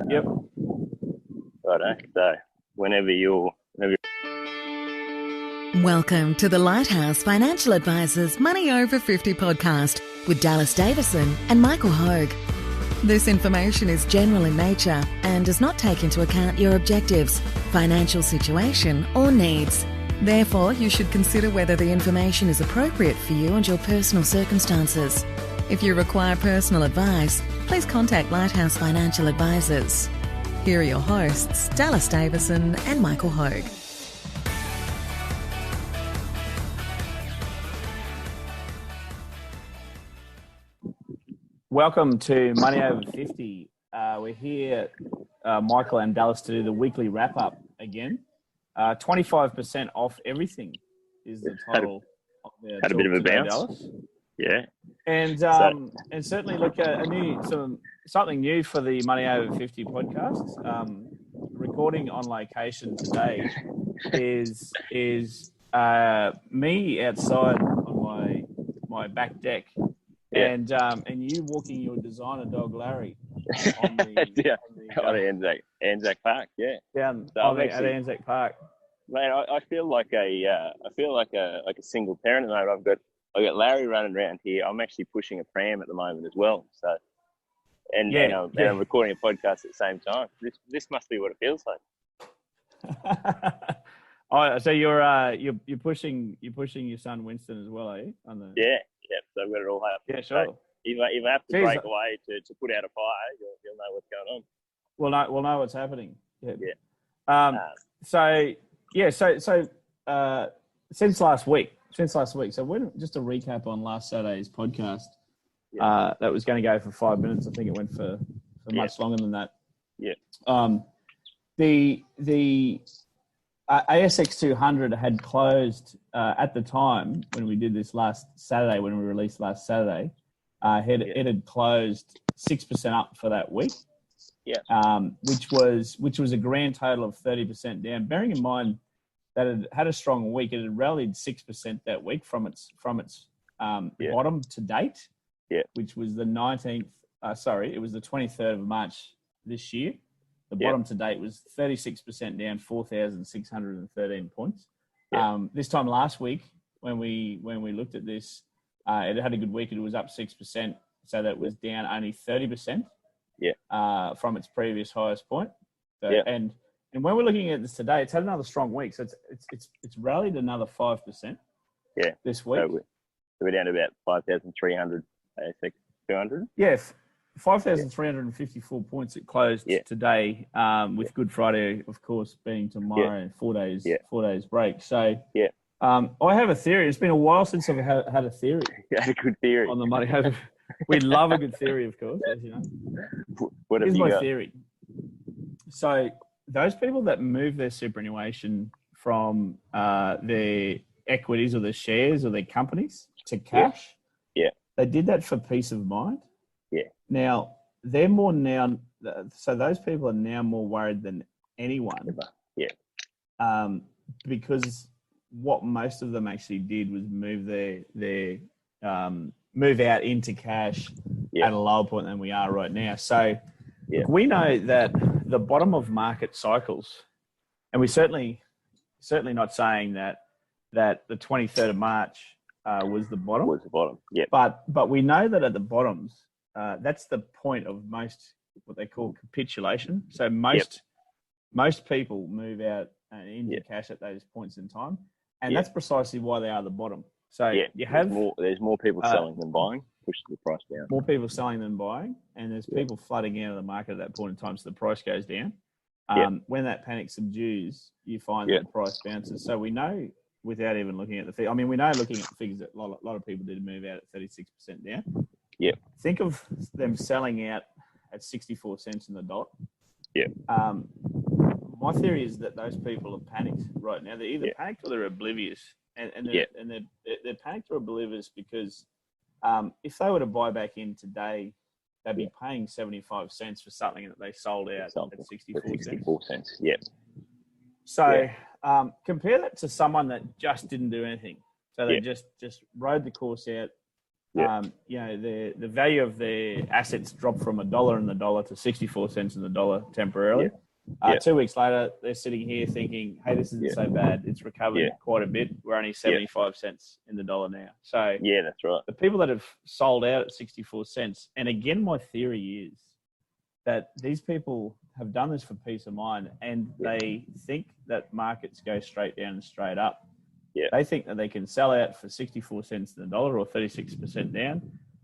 Yep. Righto. So whenever you're Welcome to the Lighthouse Financial Advisors Money Over 50 podcast with Dallas Davison and Michael Hogue. This information is general in nature and does not take into account your objectives, financial situation or needs. Therefore, you should consider whether the information is appropriate for you and your personal circumstances. If you require personal advice, please contact Lighthouse Financial Advisors. Here are your hosts, Dallas Davison and Michael Hogue. Welcome to Money Over 50. We're here, Michael and Dallas, to do the weekly wrap-up again. 25% off everything is the title of the had a bit of a today, bounce. Dallas. Yeah. And certainly look at something new for the Money Over 50 podcast. Recording on location today is me outside on my back deck. Yeah. And you walking your designer dog Larry on Anzac Park, yeah. Down So at Anzac Park. Man, I feel like a single parent at the moment. I've got Larry running around here. I'm actually pushing a pram at the moment as well. So and I'm recording a podcast at the same time. This must be what it feels like. So you're pushing your son Winston as well, are you? Yeah. So I've got it all up. Yeah, sure. So if I have to break away to put out a fire, you'll know what's going on. We'll know what's happening. Yeah. So since last week. So just a recap on last Saturday's podcast. Yeah. That was going to go for 5 minutes. I think it went for much longer than that. Yeah. The ASX 200 had closed at the time when we did this last Saturday, when we released last Saturday. It had closed 6% up for that week. Yeah. Which was a grand total of 30% down. Bearing in mind that it had a strong week, it had rallied 6% that week from its bottom to date. Yeah. Which was the 19th. It was the 23rd of March this year. The bottom to date was 36% down, 4,613 points. Yeah. This time last week, when we looked at this, it had a good week. It was up 6%, so that was down only 30%. Yeah. From its previous highest point. So, yeah. And when we're looking at this today, it's had another strong week. So it's rallied another 5%. Yeah. This week. So we're down to about 5,300 ASX 200. Yeah. 5,354 points it closed today, with Good Friday, of course, being tomorrow, and 4 days break. So I have a theory. It's been a while since I've had a theory. You had a good theory on the money. We love a good theory, of course, as you know. Here's my theory. So those people that move their superannuation from their equities or their shares or their companies to cash, they did that for peace of mind. Yeah. Now, so those people are now more worried than anyone. Yeah. Because what most of them actually did was move their move out into cash at a lower point than we are right now. So we know that the bottom of market cycles, and we're certainly not saying that the 23rd of March was the bottom. Was the bottom, yeah. But we know that at the bottoms, that's the point of most what they call capitulation. So most people move out into cash at those points in time, and that's precisely why they are the bottom. So you have there's more people selling than buying, pushes the price down. More people selling than buying, and there's people flooding out of the market at that point in time, so the price goes down. When that panic subdues, you find that the price bounces. So we know, without even looking at the figure, we know looking at the figures that a lot of people did move out at 36% down. Yeah. Think of them selling out at 64 cents in the dot. Yeah. My theory is that those people are panicked right now. They're either panicked or they're oblivious. And they're panicked or oblivious because if they were to buy back in today, they'd be paying 75 cents for something that they sold out at 64 cents. Yeah. So compare that to someone that just didn't do anything. So they just rode the course out, The value of their assets dropped from $1 in the dollar to 64 cents in the dollar temporarily. 2 weeks later, they're sitting here thinking, hey, this isn't so bad. It's recovered quite a bit. We're only 75 cents in the dollar now. So that's right. The people that have sold out at 64 cents, and again, my theory is that these people have done this for peace of mind, and they think that markets go straight down and straight up. They think that they can sell out for 64 cents in the dollar or 36% down.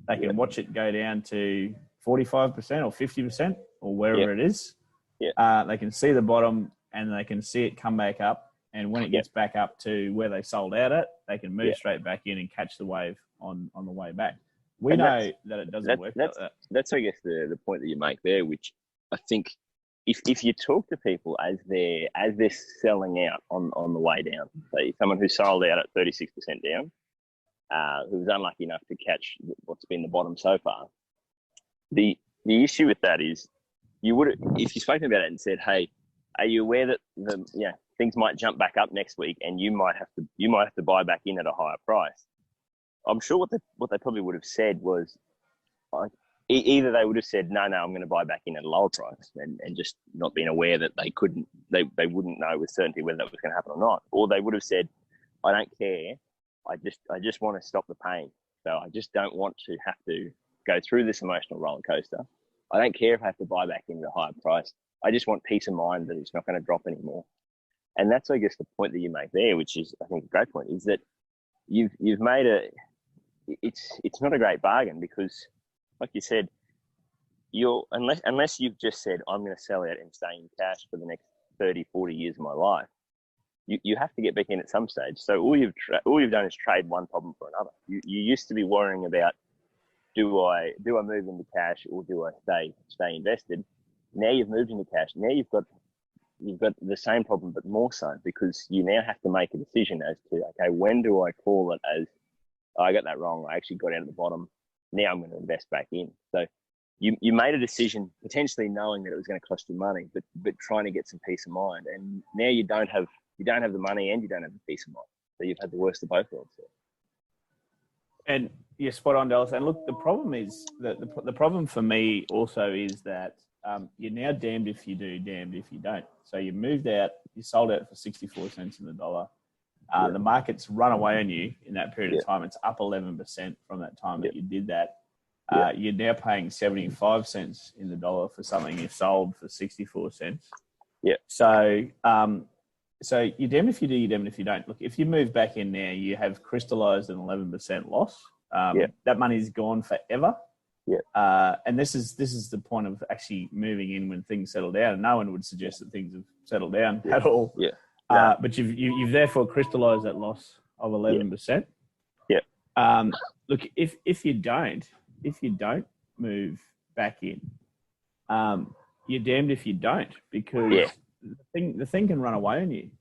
They can watch it go down to 45% or 50% or wherever it is. They can see the bottom and they can see it come back up. And when it gets back up to where they sold out at, they can move straight back in and catch the wave on the way back. We know that it doesn't work like that. That's, I guess, the point that you make there, which I think if you talk to people as they're selling out on the way down, say someone who sold out at 36% down, who was unlucky enough to catch what's been the bottom so far, the issue with that is if you spoken about it and said, hey, are you aware that things might jump back up next week and you might have to buy back in at a higher price? I'm sure what they probably would have said was, either they would have said, no, I'm going to buy back in at a lower price, and just not being aware that they wouldn't know with certainty whether that was going to happen or not. Or they would have said, I don't care. I just want to stop the pain. So I just don't want to have to go through this emotional roller coaster. I don't care if I have to buy back in at a higher price. I just want peace of mind that it's not going to drop anymore. And that's, I guess, the point that you make there, which is, I think, a great point, is that you've made it's not a great bargain, because, like you said, unless you've just said, I'm going to sell out and stay in cash for the next 30, 40 years of my life, you have to get back in at some stage. So all you've done is trade one problem for another. You used to be worrying about, do I move into cash or do I stay invested? Now you've moved into cash. Now you've got the same problem, but more so, because you now have to make a decision as to, okay, when do I call it as, I got that wrong, I actually got out of the bottom, now I'm going to invest back in. So you made a decision potentially knowing that it was going to cost you money, but trying to get some peace of mind. And now you don't have the money and you don't have the peace of mind. So you've had the worst of both worlds. And you're spot on, Dallas. And look, the problem is that the problem for me also is that you're now damned if you do, damned if you don't. So you moved out, you sold out for 64 cents in the dollar. The market's run away on you in that period of time. It's up 11% from that time that you did that. You're now paying 75 cents in the dollar for something you sold for 64 cents. Yeah. So you're damned if you do, you're damned if you don't. Look, if you move back in now, you have crystallized an 11% loss. That money's gone forever. Yeah. And this is the point of actually moving in when things settle down. And no one would suggest that things have settled down at all. Yeah. But you've therefore crystallized that loss of 11%. Yeah. Look, if you don't move back in, you're damned if you don't, because the thing can run away on you.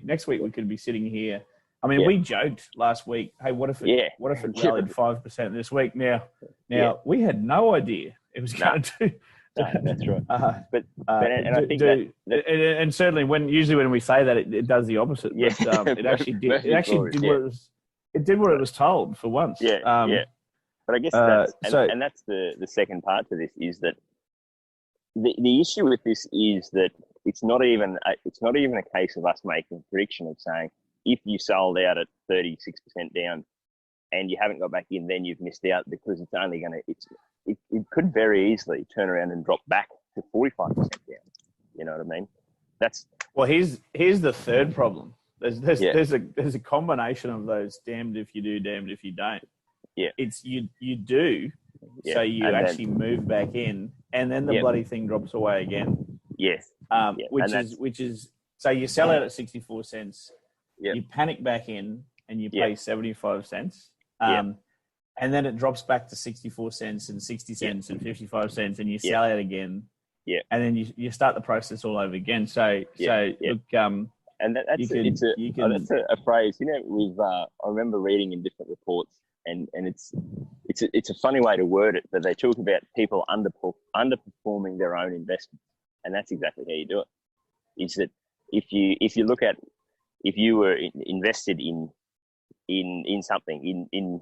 Next week we could be sitting here. I mean, we joked last week, hey, what if it rallied 5% this week? Now we had no idea it was going to do. No, that's right. I think and certainly when we say that, it does the opposite. Yeah. But, it actually did. It actually did what it was told for once. Yeah. But I guess that's the second part to this, is that the issue with this is that it's not even a case of us making a prediction of saying, if you sold out at 36% down and you haven't got back in, then you've missed out, because it's only going to it could very easily turn around and drop back to 45% down. You know what I mean? Here's the third problem. There's a combination of those damned if you do, damned if you don't. Yeah. It's you do, so you actually move back in, and then the bloody thing drops away again. Yes. Which is so you sell out at 64 cents. Yep. You panic back in and you pay 75 cents. And then it drops back to 64 cents and 60 cents and 55 cents, and you sell out again. Yeah. And then you start the process all over again. So look, and that's a phrase, I remember reading in different reports, and it's a funny way to word it, but they talk about people underperforming their own investments. And that's exactly how you do it. Is that if you look at, if you were invested in something, in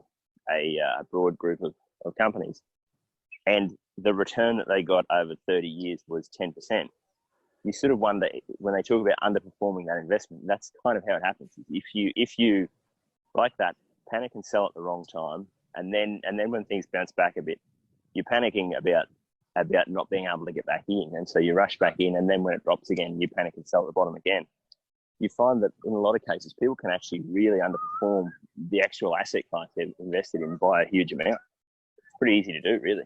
a broad group of companies, and the return that they got over 30 years was 10%. You sort of wonder, when they talk about underperforming that investment, that's kind of how it happens. If you like that, panic and sell at the wrong time, and then when things bounce back a bit, you're panicking about not being able to get back in, and so you rush back in, and then when it drops again, you panic and sell at the bottom again. You find that in a lot of cases, people can actually really underperform the actual asset class they've invested in by a huge amount. It's pretty easy to do, really.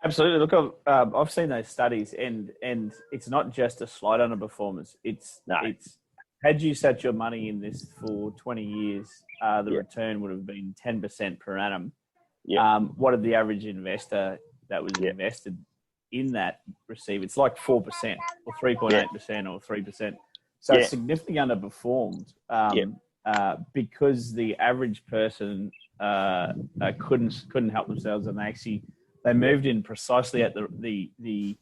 Absolutely. Look, I've seen those studies, and it's not just a slight underperformance. It's had you set your money in this for 20 years, the return would have been 10% per annum. Yeah. What did the average investor that was invested in that receive? It's like 4% or 3.8% or 3%. So it's significantly underperformed because the average person couldn't help themselves, and they moved in precisely at the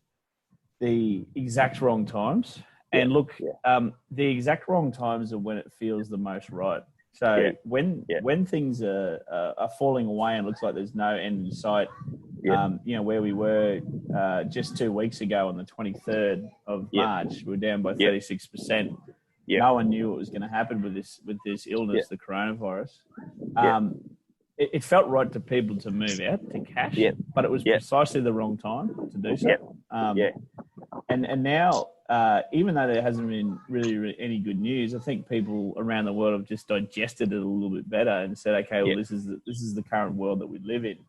exact wrong times. And look, the exact wrong times are when it feels the most right. So when things are falling away and looks like there's no end in sight, where we were just 2 weeks ago on the 23rd of March, we were down by 36%. No one knew what was going to happen with this illness, the coronavirus. It felt right to people to move out to cash, but it was precisely the wrong time to do so. And now, even though there hasn't been really any good news, I think people around the world have just digested it a little bit better and said, okay, well, this is the current world that we live in.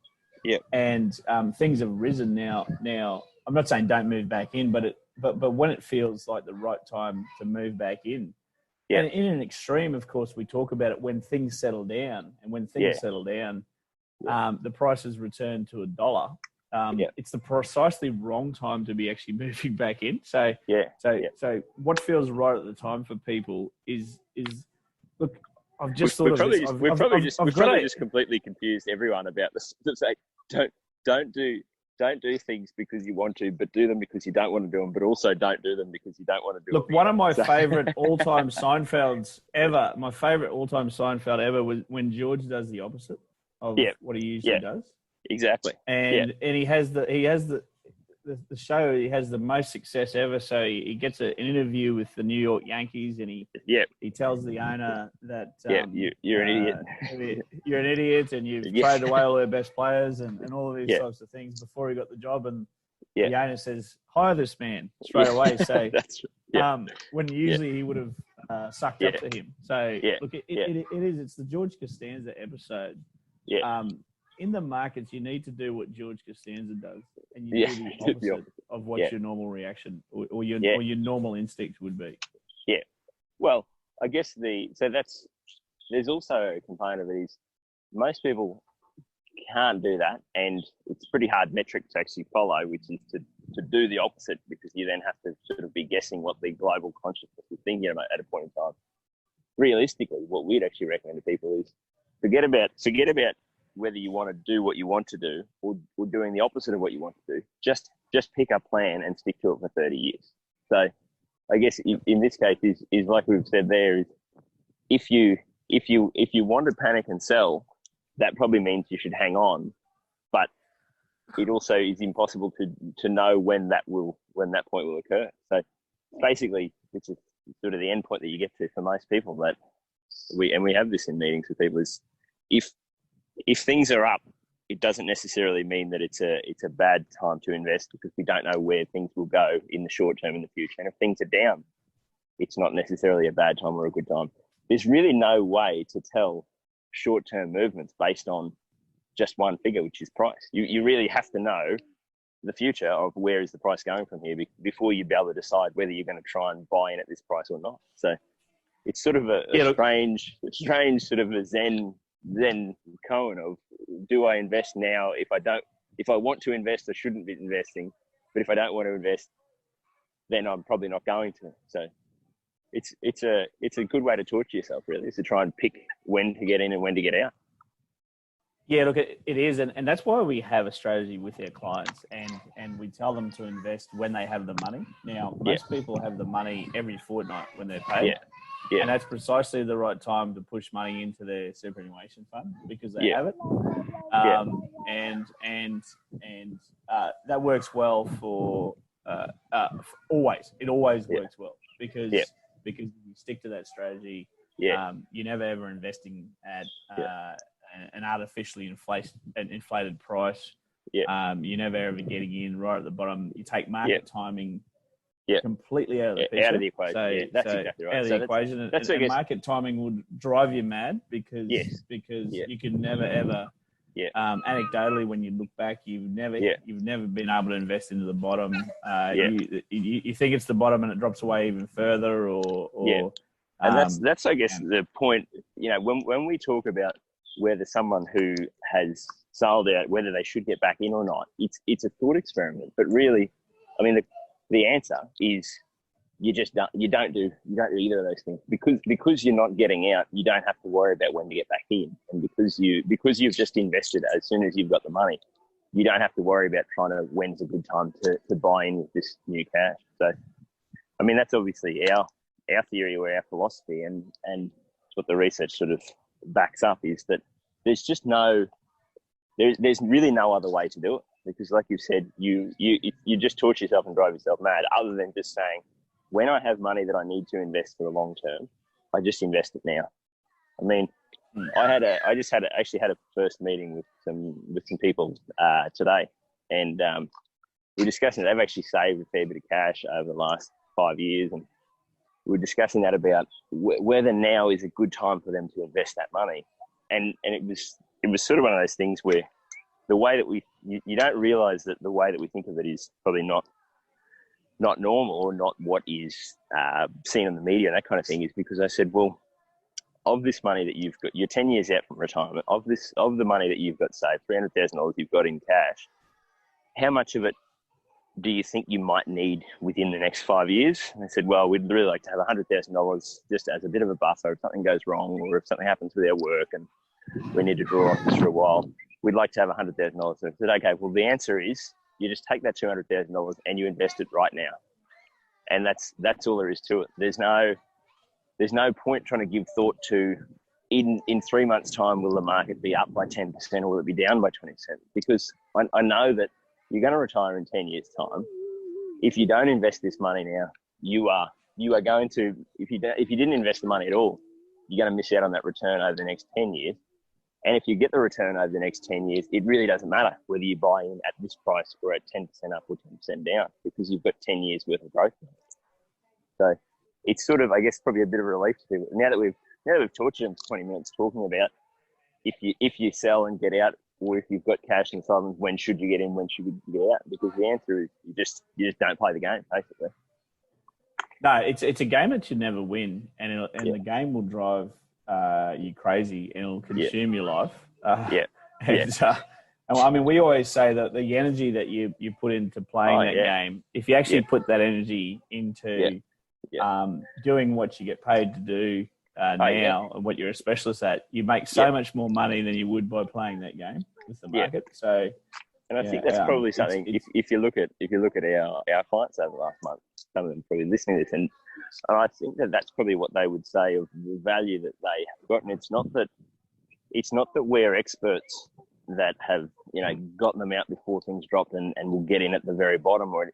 And things have risen now. I'm not saying don't move back in, but when it feels like the right time to move back in. And in an extreme, of course, we talk about it when things settle down. And when things settle down, the prices return to $1. It's the precisely wrong time to be actually moving back in. So what feels right at the time for people is look, I've just thought of this. We've probably just completely confused everyone about this. It's like, don't do things because you want to, but do them because you don't want to do them, but also don't do them because you don't want to do them. Look, one of my favorite all-time Seinfelds ever, was when George does the opposite of what he usually does. Exactly. And he has the show, he has the most success ever. So he gets an interview with the New York Yankees, and he tells the owner that you're an idiot. You're an idiot, and you've traded away all their best players and all of these types of things before he got the job. And the owner says, hire this man straight away. So when usually he would have sucked up to him. So look, it's the George Costanza episode. In the markets, you need to do what George Costanza does, and you do the opposite of what your normal reaction or your normal instinct would be. Yeah. Well, I guess there's also a component of it is most people can't do that, and it's a pretty hard metric to actually follow, which is to do the opposite, because you then have to sort of be guessing what the global consciousness is thinking about at a point in time. Realistically, what we'd actually recommend to people is forget about whether you want to do what you want to do or doing the opposite of what you want to do. Just pick a plan and stick to it for 30 years. So I guess in this case is like we've said there, is if you want to panic and sell, that probably means you should hang on. But it also is impossible to know when that point will occur. So basically, it's sort of the end point that you get to for most people. That we have this in meetings with people, is if things are up, it doesn't necessarily mean that it's a bad time to invest, because we don't know where things will go in the short term in the future. And if things are down, it's not necessarily a bad time or a good time. There's really no way to tell short-term movements based on just one figure, which is price. You really have to know the future of where is the price going from here before you be able to decide whether you're going to try and buy in at this price or not. So it's sort of a strange sort of a Zen koan of, do I invest now? If I want to invest, I shouldn't be investing. But if I don't want to invest, then I'm probably not going to. So it's a good way to torture yourself, really, is to try and pick when to get in and when to get out. Yeah, look, it is. And that's why we have a strategy with our clients, and we tell them to invest when they have the money. Now, most people have the money every fortnight when they're paid. And that's precisely the right time to push money into their superannuation fund because they have it. And that works well for always. It always works well because you stick to that strategy. You're never ever investing at an artificially inflated price. You're never ever getting in right at the bottom. You take market timing completely out of the picture. Out of the equation. So, that's exactly right. Out of the equation. And market timing would drive you mad because you could never ever. Anecdotally, when you look back, you've never been able to invest into the bottom. You think it's the bottom and it drops away even further, and that's I guess the point. You know, when we talk about whether someone who has sold out, whether they should get back in or not, it's a thought experiment. But really, I mean, the answer is you don't do either of those things because you're not getting out. You don't have to worry about when to get back in, and because you've just invested as soon as you've got the money, you don't have to worry about trying to when's a good time to buy in with this new cash. So, I mean, that's obviously our theory or our philosophy, and what the research sort of backs up is that there's really no other way to do it, because like you've said, you just torture yourself and drive yourself mad, other than just saying, when I have money that I need to invest for the long term, I just invest it now. I mean, I actually had a first meeting with some people today, and we're discussing they've actually saved a fair bit of cash over the last 5 years, and we're discussing that about whether now is a good time for them to invest that money. And it was sort of one of those things where the way that you don't realize that the way that we think of it is probably not normal or not what is seen in the media and that kind of thing, is because I said, well, of this money that you've got, you're 10 years out from retirement, of the money that you've got saved, $300,000 you've got in cash, how much of it do you think you might need within the next 5 years? And I said, well, we'd really like to have $100,000 just as a bit of a buffer if something goes wrong or if something happens with our work and we need to draw on this for a while. We'd like to have $100,000. So I said, okay, well, the answer is you just take that $200,000 and you invest it right now. And that's all there is to it. There's no point trying to give thought to in 3 months' time, will the market be up by 10% or will it be down by 20%? Because I know that you're going to retire in 10 years' time. If you don't invest this money now, you are going to, if you didn't invest the money at all, you're going to miss out on that return over the next 10 years. And if you get the return over the next 10 years, it really doesn't matter whether you buy in at this price or at 10% up or 10% down, because you've got 10 years worth of growth. So it's sort of, I guess, probably a bit of a relief to people. Now that we've tortured them for 20 minutes talking about if you sell and get out, or if you've got cash in funds, when should you get in, when should you get out? Because the answer is you just don't play the game, basically. No, it's a game that you never win, and the game will drive you crazy, and it'll consume your life. And I mean, we always say that the energy that you put into playing that game, if you actually put that energy into doing what you get paid to do now and what you're a specialist at, you make so much more money than you would by playing that game with the market. So, and I think that's probably something. If you look at our clients over the last month, some of them probably listening to this, and I think that's probably what they would say of the value that they have gotten. It's not that we're experts that have gotten them out before things dropped and will get in at the very bottom, or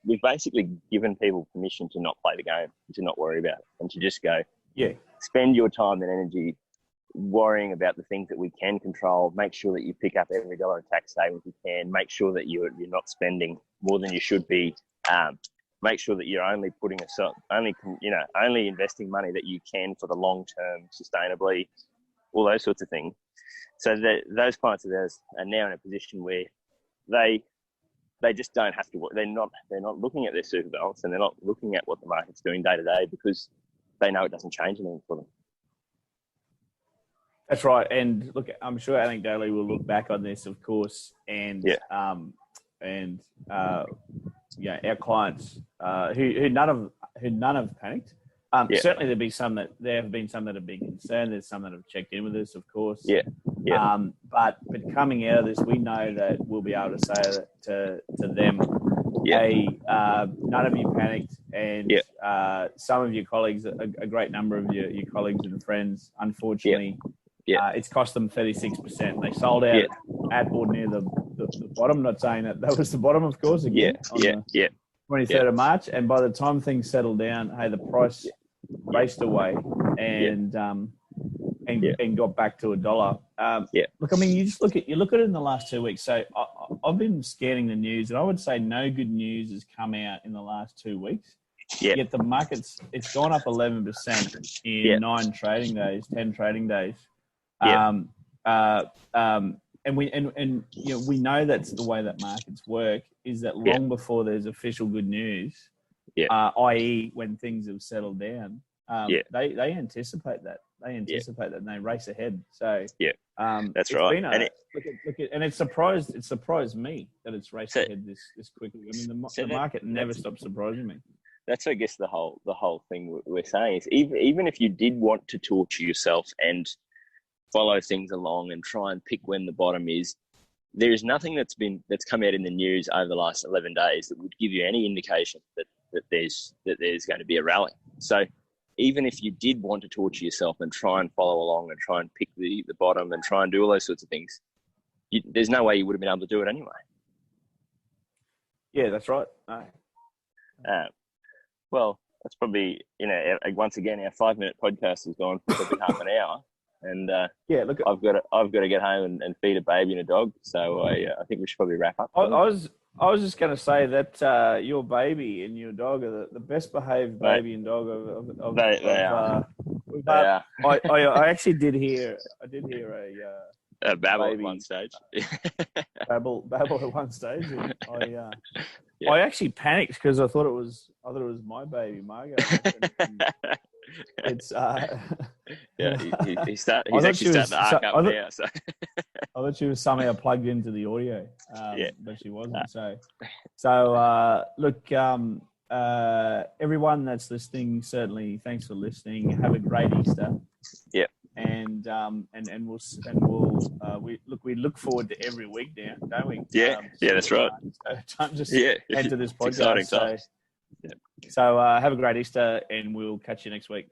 we've basically given people permission to not play the game, to not worry about it, and to just go spend your time and energy worrying about the things that we can control. Make sure that you pick up every dollar of tax savings you can. Make sure that you're not spending more than you should be. Make sure that you're only only investing money that you can for the long term, sustainably, all those sorts of things. So those clients of ours are now in a position where they just don't have to work. They're not looking at their super balance, and they're not looking at what the market's doing day to day, because they know it doesn't change anything for them. That's right. And look, I'm sure anecdotally we'll look back on this, of course, and our clients who none have panicked. Certainly there have been some that have been concerned. There's some that have checked in with us, of course. But coming out of this, we know that we'll be able to say to them hey, none of you panicked, and some of your colleagues, a great number of your colleagues and friends, unfortunately, it's cost them 36%. They sold out at or near the bottom. Not saying that was the bottom, of course. Again, on the 23rd of March, and by the time things settled down, hey, the price raced away and got back to $1. Look, I mean, you look at it in the last 2 weeks. So I've been scanning the news, and I would say no good news has come out in the last 2 weeks. Yet the market's gone up 11% in 10 trading days. And we know that's the way that markets work, is that long before there's official good news, i.e. when things have settled down, they anticipate that. They anticipate that and they race ahead. So that's right. And it surprised me that it's raced ahead this quickly. I mean, the market never stops surprising me. That's, I guess, the whole thing we're saying is even if you did want to torture yourself and follow things along and try and pick when the bottom is, there is nothing that's come out in the news over the last 11 days that would give you any indication that there's going to be a rally. So even if you did want to torture yourself and try and follow along and try and pick the bottom and try and do all those sorts of things, there's no way you would have been able to do it anyway. Yeah, that's right. No. Well, that's probably, once again, our 5-minute podcast has gone for probably half an hour. And look, I've got to get home and feed a baby and a dog. So I think we should probably wrap up. I was just going to say that your baby and your dog are the best behaved baby and dog of they are. I actually did hear a babble at one stage. babble at one stage. And I actually panicked because I thought it was my baby, Margot. It's he's actually starting to arc up now. So I thought she was somehow plugged into the audio, but she wasn't. So look, everyone that's listening, certainly thanks for listening. Have a great Easter. Yeah. And we look forward to every week now, don't we? Yeah, that's right. Time just enter this podcast. So have a great Easter, and we'll catch you next week.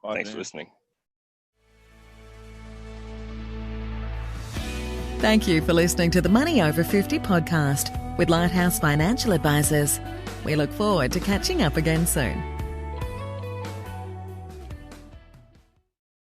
Bye. Thanks for listening. Thank you for listening to the Money Over 50 podcast with Lighthouse Financial Advisors. We look forward to catching up again soon.